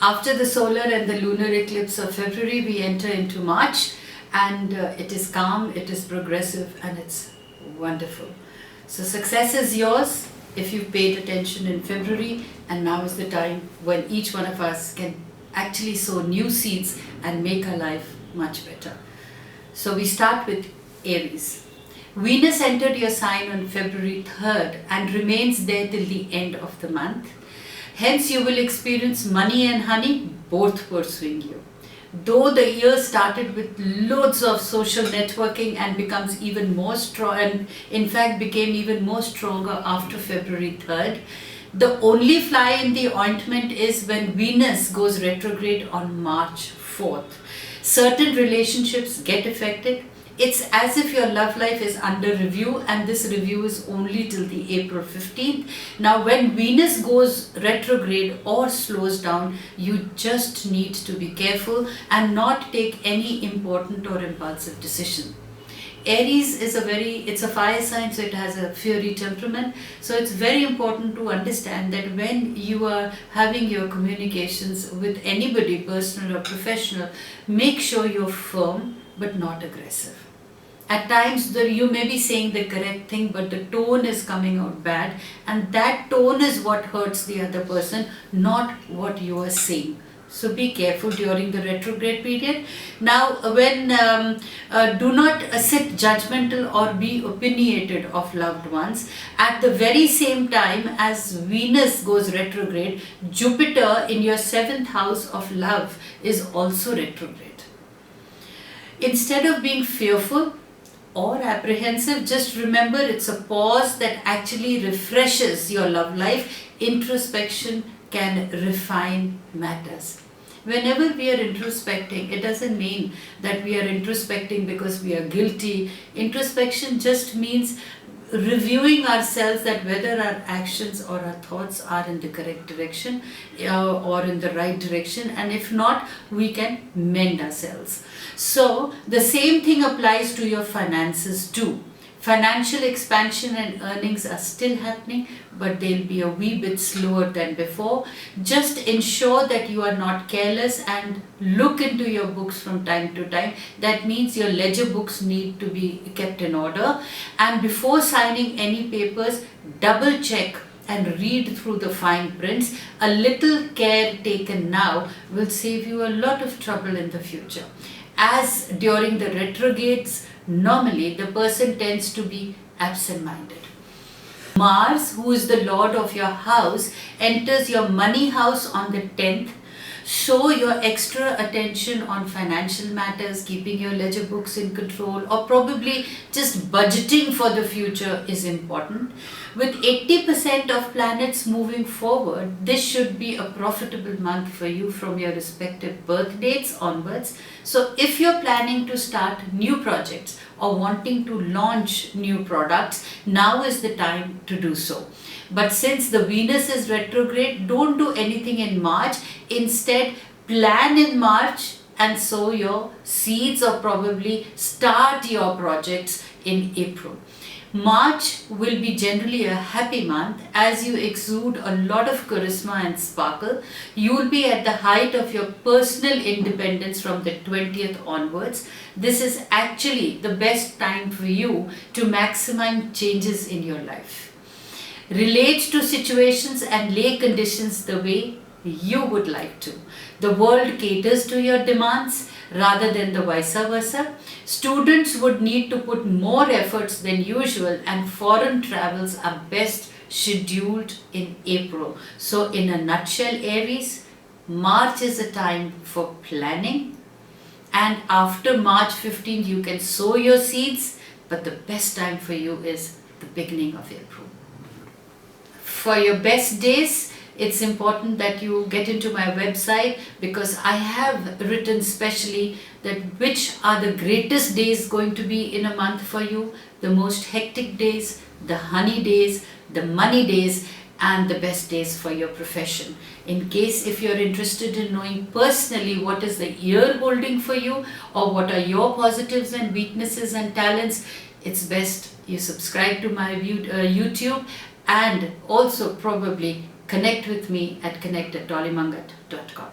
After the solar and the lunar eclipse of February, we enter into March, and it is calm, it is progressive, and it's wonderful. So success is yours if you've paid attention in February, and now is the time when each one of us can actually sow new seeds and make our life much better. So we start with Aries. Venus entered your sign on February 3rd and remains there till the end of the month. Hence you will experience money and honey both pursuing you. Though the year started with loads of social networking and becomes even more strong, and in fact became even more stronger after February 3rd, the only fly in the ointment is when Venus goes retrograde on March 4th. Certain relationships get affected. It's as if your love life is under review, and this review is only till the April 15th. Now when Venus goes retrograde or slows down, you just need to be careful and not take any important or impulsive decision. Aries is it's a fire sign, so it has a fiery temperament. So it's very important to understand that when you are having your communications with anybody, personal or professional, make sure you're firm but not aggressive. At times you may be saying the correct thing, but the tone is coming out bad, and that tone is what hurts the other person, not what you are saying. So be careful during the retrograde period. Now when do not sit judgmental or be opinionated of loved ones. At the very same time as Venus goes retrograde, Jupiter in your 7th house of love is also retrograde. Instead of being fearful or apprehensive, just remember it's a pause that actually refreshes your love life. Introspection can refine matters. Whenever we are introspecting, it doesn't mean that we are introspecting because we are guilty. Introspection just means reviewing ourselves, that whether our actions or our thoughts are in the correct direction or in the right direction, and if not, we can mend ourselves. So the same thing applies to your finances too. Financial expansion and earnings are still happening, but they'll be a wee bit slower than before. Just ensure that you are not careless and look into your books from time to time. That means your ledger books need to be kept in order. And before signing any papers, double check and read through the fine prints. A little care taken now will save you a lot of trouble in the future. As during the retrogrades, normally the person tends to be absent-minded. Mars, who is the lord of your house, enters your money house on the 10th. Show your extra attention on financial matters, keeping your ledger books in control, or probably just budgeting for the future is important. With 80% of planets moving forward, this should be a profitable month for you from your respective birth dates onwards. So if you're planning to start new projects or wanting to launch new products, now is the time to do so. But since the Venus is retrograde, don't do anything in March. Instead, plan in March and sow your seeds, or probably start your projects in April. March will be generally a happy month as you exude a lot of charisma and sparkle. You will be at the height of your personal independence from the 20th onwards. This is actually the best time for you to maximize changes in your life. Relate to situations and lay conditions the way you would like to. The world caters to your demands rather than the vice versa. Students would need to put more efforts than usual, and foreign travels are best scheduled in April. So in a nutshell, Aries, March is a time for planning, and after March 15th you can sow your seeds, but the best time for you is the beginning of April. For your best days, it's important that you get into my website, because I have written specially that which are the greatest days going to be in a month for you, the most hectic days, the honey days, the money days, and the best days for your profession. In case if you're interested in knowing personally what is the year holding for you, or what are your positives and weaknesses and talents, it's best you subscribe to my YouTube, and also probably connect with me at connect@dollymanghat.com.